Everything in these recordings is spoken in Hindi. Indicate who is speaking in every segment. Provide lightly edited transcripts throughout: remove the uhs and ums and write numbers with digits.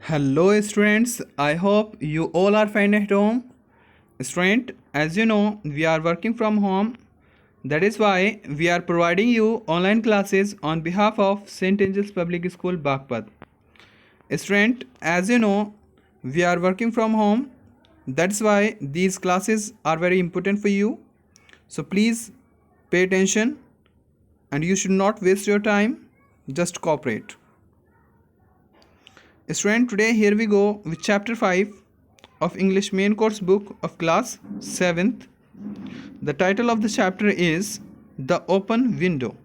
Speaker 1: Hello students, I hope you all are fine at home. Student, as you know, we are working from home. That is why we are providing you online classes on behalf of St. Angel's Public School, Bagpat. Student, as you know, we are working from home. That's why these classes are very important for you. So please pay attention and you should not waste your time. Just cooperate. Student, today here we go with chapter 5 of English main course book of class 7th. The title of the chapter is The Open Window.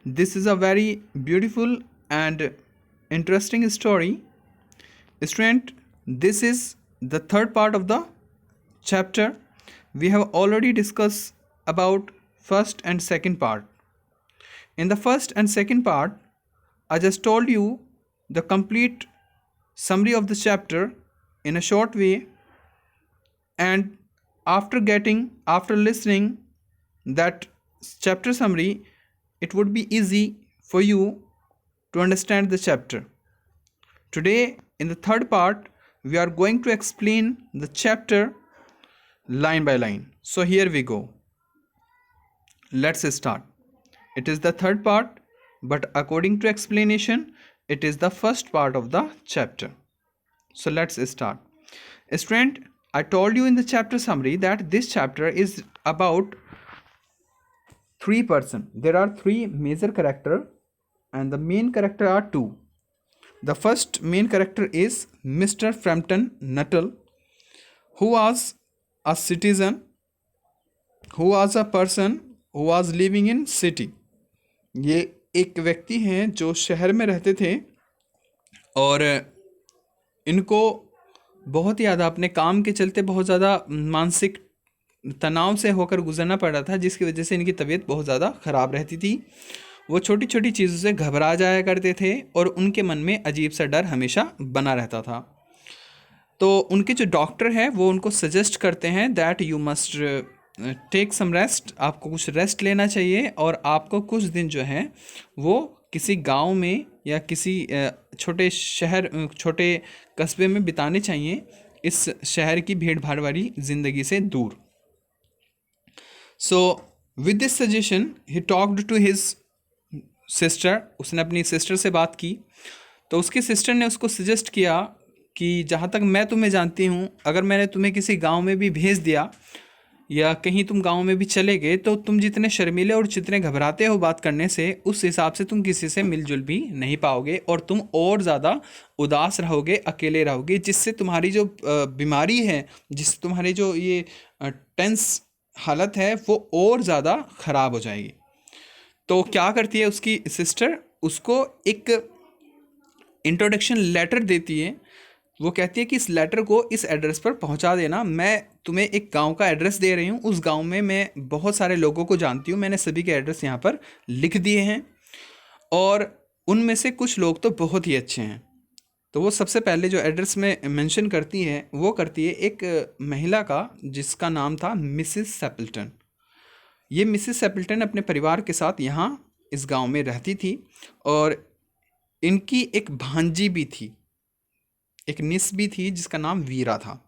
Speaker 1: This is a very beautiful and interesting story. Student, this is the third part of the chapter. We have already discussed about first and second part. In the first and second part, I just told you the complete summary of the chapter in a short way, and after listening that chapter summary, it would be easy for you to understand the chapter. Today in the third part, we are going to explain the chapter line by line. So here we go. Let's start. It is the third part, but according to explanation, it is the first part of the chapter. So let's start. Student, I told you in the chapter summary that this chapter is about three persons. There are three major characters and the main character are two. The first main character is Mr. Frampton Nuttall, who was a citizen, who was a person who was living in city. ये एक व्यक्ति हैं जो शहर में रहते थे और इनको बहुत ही ज़्यादा अपने काम के चलते बहुत ज़्यादा मानसिक तनाव से होकर गुजरना पड़ रहा था, जिसकी वजह से इनकी तबीयत बहुत ज़्यादा ख़राब रहती थी। वो छोटी छोटी चीज़ों से घबरा जाया करते थे और उनके मन में अजीब सा डर हमेशा बना रहता था। तो उनके जो डॉक्टर है वो उनको सजेस्ट करते हैं that you must take some rest, आपको कुछ रेस्ट लेना चाहिए और आपको कुछ दिन जो है वो किसी गांव में या किसी छोटे शहर, छोटे कस्बे में बिताने चाहिए, इस शहर की भीड़ भाड़ वाली ज़िंदगी से दूर। So with this suggestion he talked to his sister, उसने अपनी सिस्टर से बात की। तो उसकी सिस्टर ने उसको सजेस्ट किया कि जहाँ तक मैं तुम्हें जानती हूँ, अगर मैंने तुम्हें किसी गांव में भी भेज दिया या कहीं तुम गांव में भी चले गए तो तुम जितने शर्मीले और जितने घबराते हो बात करने से, उस हिसाब से तुम किसी से मिलजुल भी नहीं पाओगे और तुम और ज़्यादा उदास रहोगे, अकेले रहोगे, जिससे तुम्हारी जो बीमारी है, जिससे तुम्हारी जो ये टेंस हालत है वो और ज़्यादा ख़राब हो जाएगी। तो क्या करती है उसकी सिस्टर, उसको एक इंट्रोडक्शन लेटर देती है। वो कहती है कि इस लेटर को इस एड्रेस पर पहुंचा देना। मैं तुम्हें एक गांव का एड्रेस दे रही हूं, उस गांव में मैं बहुत सारे लोगों को जानती हूं, मैंने सभी के एड्रेस यहाँ पर लिख दिए हैं और उनमें से कुछ लोग तो बहुत ही अच्छे हैं। तो वो सबसे पहले जो एड्रेस में मेंशन करती है वो करती है एक महिला का, जिसका नाम था मिसिस सेपल्टन। ये मिसिस सेपल्टन अपने परिवार के साथ यहाँ इस गांव में रहती थी और इनकी एक भांजी भी थी, एक निस भी थी जिसका नाम वीरा था।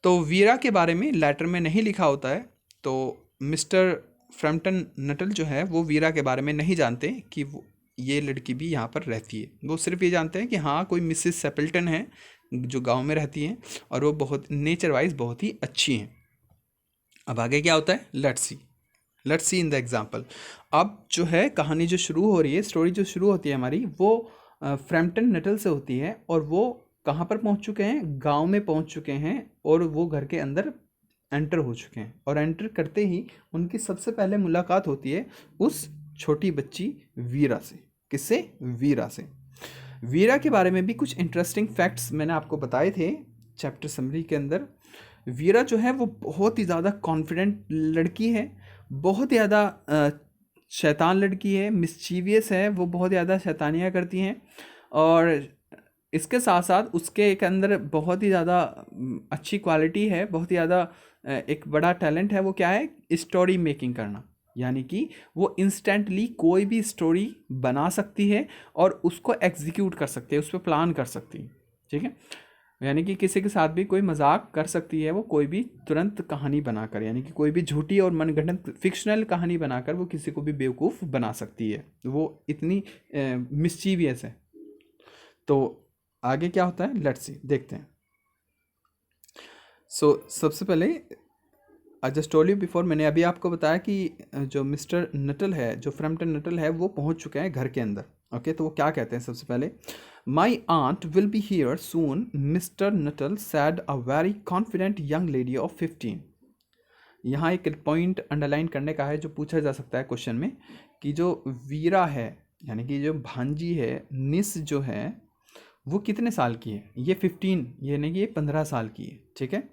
Speaker 1: तो वीरा के बारे में लेटर में नहीं लिखा होता है, तो मिस्टर फ्रैम्पटन नटल जो है वो वीरा के बारे में नहीं जानते कि वो ये लड़की भी यहाँ पर रहती है। वो सिर्फ ये जानते हैं कि हाँ कोई मिसिस सेपल्टन है जो गांव में रहती हैं और वो बहुत नेचर वाइज बहुत ही अच्छी हैं। अब आगे क्या होता है, let's see in the example. अब जो है कहानी जो शुरू हो रही है, स्टोरी जो शुरू होती है हमारी, वो फ्रैम्पटन नटल से होती है और वो कहाँ पर पहुँच चुके हैं, गांव में पहुँच चुके हैं और वो घर के अंदर एंटर हो चुके हैं। और एंटर करते ही उनकी सबसे पहले मुलाकात होती है उस छोटी बच्ची वीरा से। किससे? वीरा से। वीरा के बारे में भी कुछ इंटरेस्टिंग फैक्ट्स मैंने आपको बताए थे चैप्टर समरी के अंदर। वीरा जो है वो बहुत ही ज़्यादा कॉन्फिडेंट लड़की है, बहुत ज़्यादा शैतान लड़की है, मिस्चीवियस है, वो बहुत ज़्यादा शैतानियाँ करती हैं और इसके साथ साथ उसके एक अंदर बहुत ही ज़्यादा अच्छी क्वालिटी है, बहुत ही ज़्यादा एक बड़ा टैलेंट है। वो क्या है? स्टोरी मेकिंग करना, यानी कि वो इंस्टेंटली कोई भी स्टोरी बना सकती है और उसको एग्जीक्यूट कर सकती है, उस पर प्लान कर सकती है, ठीक है। यानी कि किसी के साथ भी कोई मजाक कर सकती है वो, कोई भी तुरंत कहानी बनाकर, यानी कि कोई भी झूठी और मनगढ़ंत फिक्शनल कहानी बनाकर वो किसी को भी बेवकूफ़ बना सकती है, वो इतनी मिस्चीवियस है। तो आगे क्या होता है, लेट्स सी, देखते हैं। सबसे पहले I just told you before, मैंने अभी आपको बताया कि जो मिस्टर नटल है, जो फ्रैम्पटन नटल है, वो पहुंच चुके हैं घर के अंदर। ओके, तो वो क्या कहते हैं सबसे पहले, my aunt will be here soon, Mister Nuttel said a very confident young lady of 15। यहाँ एक पॉइंट अंडरलाइन करने का है जो पूछा जा सकता है क्वेश्चन में, कि जो वीरा है, यानी कि जो भांजी है, निस जो है, वो कितने साल की है, ये 15, यानी कि ये 15 साल की है, ठीक है।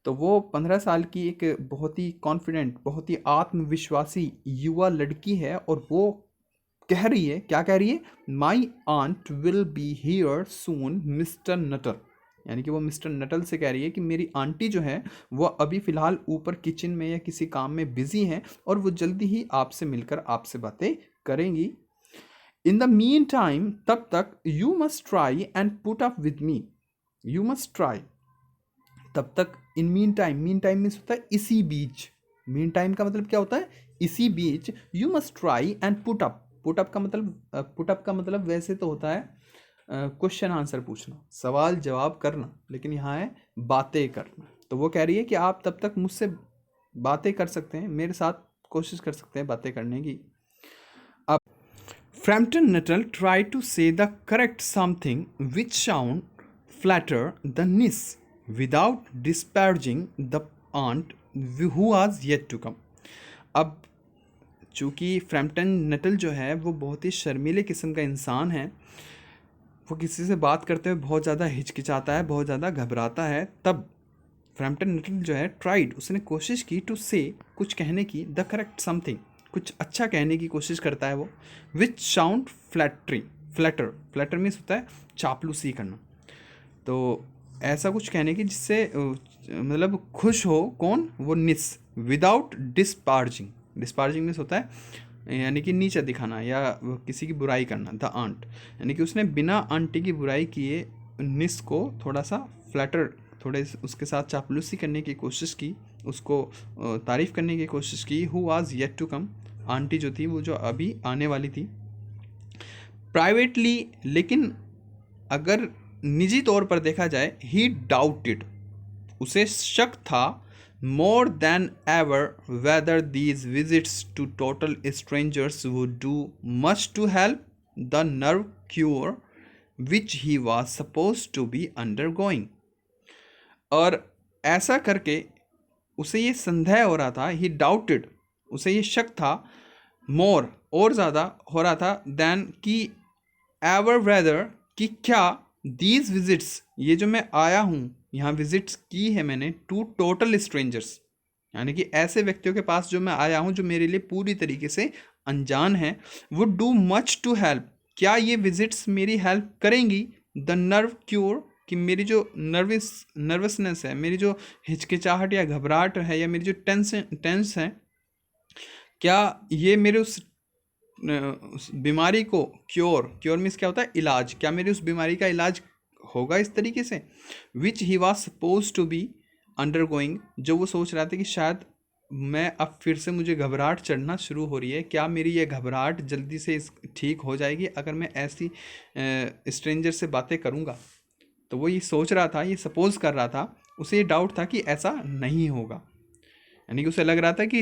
Speaker 1: तो वो 15 साल की एक बहुत ही कॉन्फिडेंट, बहुत ही आत्मविश्वासी युवा लड़की है, और वो कह रही है, क्या कह रही है, my aunt will be here soon Mister Nuttel, यानी कि वो मिस्टर नटल से कह रही है कि मेरी आंटी जो है वो अभी फ़िलहाल ऊपर किचन में या किसी काम में बिजी हैं, और वो जल्दी ही आपसे मिलकर आपसे बातें करेंगी। इन द मीन टाइम, तब तक, you must try and put up with me, you must try, तब तक, in meantime, meantime means होता है इसी बीच, मीन टाइम का मतलब क्या होता है, इसी बीच, you must try and put up, put up का मतलब वैसे तो होता है क्वेश्चन आंसर पूछना, सवाल जवाब करना, लेकिन यहाँ है बातें करना। तो वो कह रही है कि आप तब तक मुझसे बातें कर सकते हैं, मेरे साथ कोशिश कर सकते हैं बातें करने की। अब Frampton Nuttall try to say the correct something which sound flatter the niece without disparaging the aunt who was yet to come. अब चूँकि फ्रैम्पटन नटल जो है वो बहुत ही शर्मीले किस्म का इंसान है, वो किसी से बात करते हुए बहुत ज़्यादा हिचकिचाता है, बहुत ज़्यादा घबराता है, तब फ्रैम्पटन नटल जो है ट्राइड, उसने कोशिश की टू से, कुछ कहने की, द करेक्ट समथिंग, कुछ अच्छा कहने की कोशिश करता है वो, विच साउंड फ्लैटरी, फ्लैटर मीन्स होता है चापलूसी करना, तो ऐसा कुछ कहने की जिससे मतलब खुश हो कौन, वो निस, विदाउट डिस्पार्जिंग, डिस्पार्जिंग मीन्स होता है यानी कि नीचा दिखाना या किसी की बुराई करना, द आंट, यानी कि उसने बिना आंटी की बुराई किए निस को थोड़ा सा फ्लैटर, थोड़े उसके साथ चापलूसी करने की कोशिश की, उसको तारीफ़ करने की कोशिश की, who was yet to come, aunty जो थी वो जो अभी आने वाली थी, प्राइवेटली, लेकिन अगर निजी तौर पर देखा जाए, ही डाउटेड, उसे शक था, more than ever, whether these visits to total strangers would do much to help the nerve cure which he was suppose to be undergoing. और ऐसा करके उसे ये संदेह हो रहा था, ही डाउटेड, उसे ये शक था, मोर, और ज़्यादा हो रहा था, देन कि, एवर वेदर, कि क्या, दीज विजिट्स, ये जो मैं आया हूँ यहाँ विजिट्स की है मैंने, टू टोटल स्ट्रेंजर्स, यानी कि ऐसे व्यक्तियों के पास जो मैं आया हूँ जो मेरे लिए पूरी तरीके से अनजान है, would do much to help, क्या ये विजिट्स मेरी हेल्प करेंगी, द नर्व क्योर, कि मेरी जो नर्वसनेस है, मेरी जो हिचकिचाहट या घबराहट है, या मेरी जो टेंस है, क्या ये मेरे उस बीमारी को, क्योर मीन्स क्या होता है, इलाज, क्या मेरी उस बीमारी का इलाज होगा इस तरीके से, which he was suppose to be undergoing, जो वो सोच रहा था कि शायद मैं अब फिर से मुझे घबराहट चढ़ना शुरू हो रही है, क्या मेरी ये घबराहट जल्दी से ठीक हो जाएगी अगर मैं ऐसी स्ट्रेंजर से बातें करूँगा। तो वो ये सोच रहा था, ये सपोज कर रहा था, उसे ये डाउट था कि ऐसा नहीं होगा, यानी कि उसे लग रहा था कि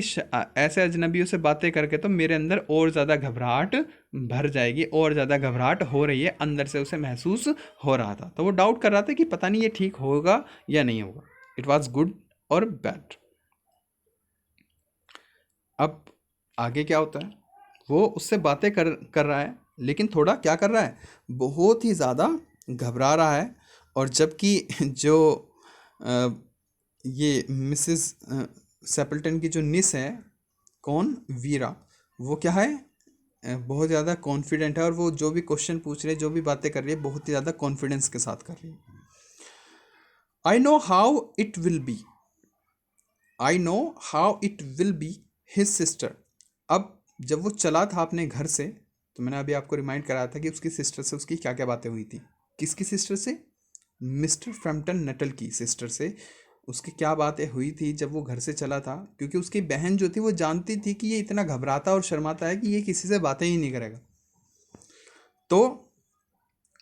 Speaker 1: ऐसे अजनबियों से बातें करके तो मेरे अंदर और ज़्यादा घबराहट भर जाएगी, और ज़्यादा घबराहट हो रही है, अंदर से उसे महसूस हो रहा था, तो वो डाउट कर रहा था कि पता नहीं ये ठीक होगा या नहीं होगा, इट वॉज गुड और बैड। अब आगे क्या होता है, वो उससे बातें कर रहा है, लेकिन थोड़ा क्या कर रहा है, बहुत ही ज़्यादा घबरा रहा है, और जबकि जो ये मिसेस सेपल्टन की जो निस है, कौन, वीरा, वो क्या है, बहुत ज़्यादा कॉन्फिडेंट है, और वो जो भी क्वेश्चन पूछ रही है, जो भी बातें कर रही है, बहुत ही ज़्यादा कॉन्फिडेंस के साथ कर रही है। I know how it will be, I know how it will be his sister, अब जब वो चला था अपने घर से, तो मैंने अभी आपको रिमाइंड कराया था कि उसकी सिस्टर से उसकी क्या क्या बातें हुई थी। किसकी सिस्टर से? मिस्टर फ्रैम्पटन नटल की सिस्टर से उसकी क्या बातें हुई थी जब वो घर से चला था, क्योंकि उसकी बहन जो थी वो जानती थी कि ये इतना घबराता और शर्माता है कि ये किसी से बातें ही नहीं करेगा। तो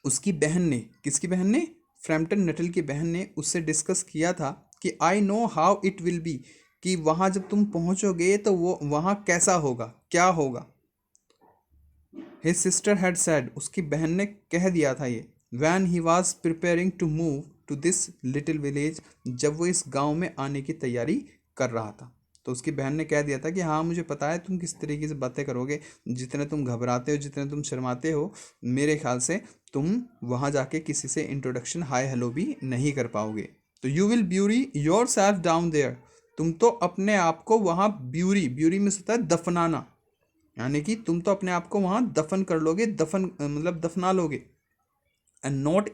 Speaker 1: उसकी बहन ने, किसकी बहन ने? फ्रैम्पटन नटल की बहन ने उससे डिस्कस किया था कि I know how it will be, कि वहाँ जब तुम पहुँचोगे तो वो वहाँ कैसा होगा, क्या होगा। हिज सिस्टर हैड सेड, उसकी बहन ने कह दिया था ये, when he was preparing to move to this little village, जब वो इस गांव में आने की तैयारी कर रहा था। तो उसकी बहन ने कह दिया था कि हाँ मुझे पता है तुम किस तरीके से बातें करोगे, जितने तुम घबराते हो, जितने तुम शर्माते हो, मेरे ख्याल से तुम वहाँ जाके किसी से इंट्रोडक्शन हाय हेलो भी नहीं कर पाओगे। तो you will bury yourself down there, तुम तो अपने आप को वहाँ ब्यूरी, ब्यूरी में होता है दफनाना, यानी कि तुम तो अपने आप को वहां दफन कर लोगे, दफन मतलब दफना लोगे। And not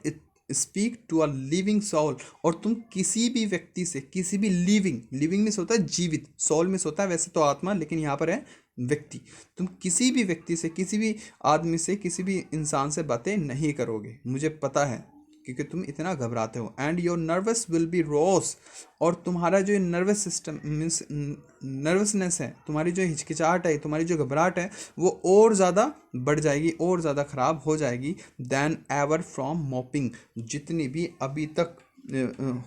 Speaker 1: speak to a living soul, और तुम किसी भी व्यक्ति से, किसी भी लिविंग, लिविंग में होता है जीवित, सोल में होता है वैसे तो आत्मा, लेकिन यहाँ पर है व्यक्ति। तुम किसी भी व्यक्ति से, किसी भी आदमी से, किसी भी इंसान से बातें नहीं करोगे, मुझे पता है, क्योंकि तुम इतना घबराते हो। And your nerves will be worse, और तुम्हारा जो नर्वस सिस्टम मीन्स नर्वसनेस है, तुम्हारी जो हिचकिचाहट है, तुम्हारी जो घबराहट है, वो और ज़्यादा बढ़ जाएगी, और ज़्यादा ख़राब हो जाएगी दैन एवर फ्रॉम मॉपिंग, जितनी भी अभी तक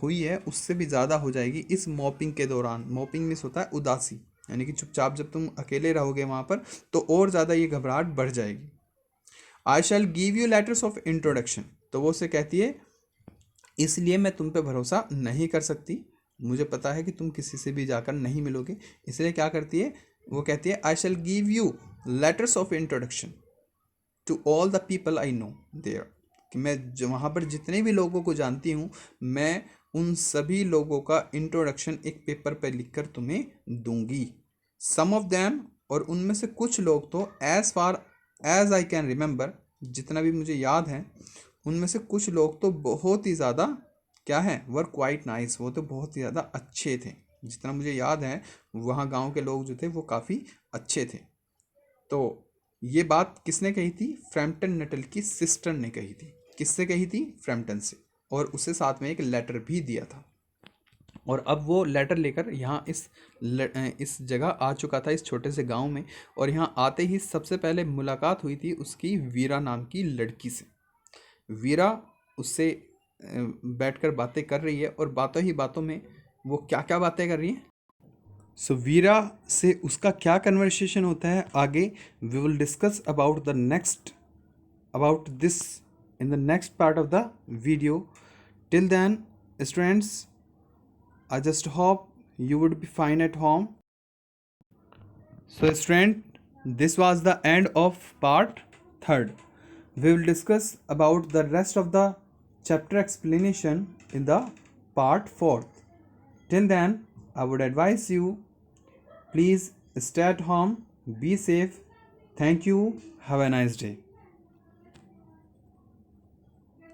Speaker 1: हुई है उससे भी ज़्यादा हो जाएगी इस मॉपिंग के दौरान। मॉपिंग मीन्स होता है उदासी, यानी कि चुपचाप जब तुम अकेले रहोगे वहाँ पर तो और ज़्यादा ये घबराहट बढ़ जाएगी। I shall give you letters of introduction, तो वो उसे कहती है इसलिए मैं तुम पे भरोसा नहीं कर सकती, मुझे पता है कि तुम किसी से भी जाकर नहीं मिलोगे, इसलिए क्या करती है, वो कहती है I shall give you letters of introduction to all the people I know there, कि मैं जो वहाँ पर जितने भी लोगों को जानती हूँ, मैं उन सभी लोगों का इंट्रोडक्शन एक पेपर पर लिखकर तुम्हें दूंगी। सम ऑफ देम, और उनमें से कुछ लोग तो as far as I can remember, जितना भी मुझे याद है, उनमें से कुछ लोग तो बहुत ही ज़्यादा क्या है, वर क्वाइट नाइस, वो तो बहुत ही ज़्यादा अच्छे थे। जितना मुझे याद है वहाँ गांव के लोग जो थे वो काफ़ी अच्छे थे। तो ये बात किसने कही थी? फ्रैम्पटन नटल की सिस्टर ने कही थी। किससे कही थी? फ्रैम्पटन से। और उसे साथ में एक लेटर भी दिया था। और अब वो लेटर लेकर यहाँ इस जगह आ चुका था, इस छोटे से गांव में। और यहाँ आते ही सबसे पहले मुलाकात हुई थी उसकी वीरा नाम की लड़की से। वीरा उससे बैठकर बातें कर रही है, और बातों ही बातों में वो क्या क्या बातें कर रही है। सो वीरा से उसका क्या कन्वर्सेशन होता है आगे, we will discuss about the next, about this in the next part of the video. Till then students, I just hope you would be fine at home. So student, this was the end of part 3rd. We will discuss about the rest of the chapter explanation in the part 4th. Till then, I would advise you, please stay at home, be safe. Thank you. Have a nice day.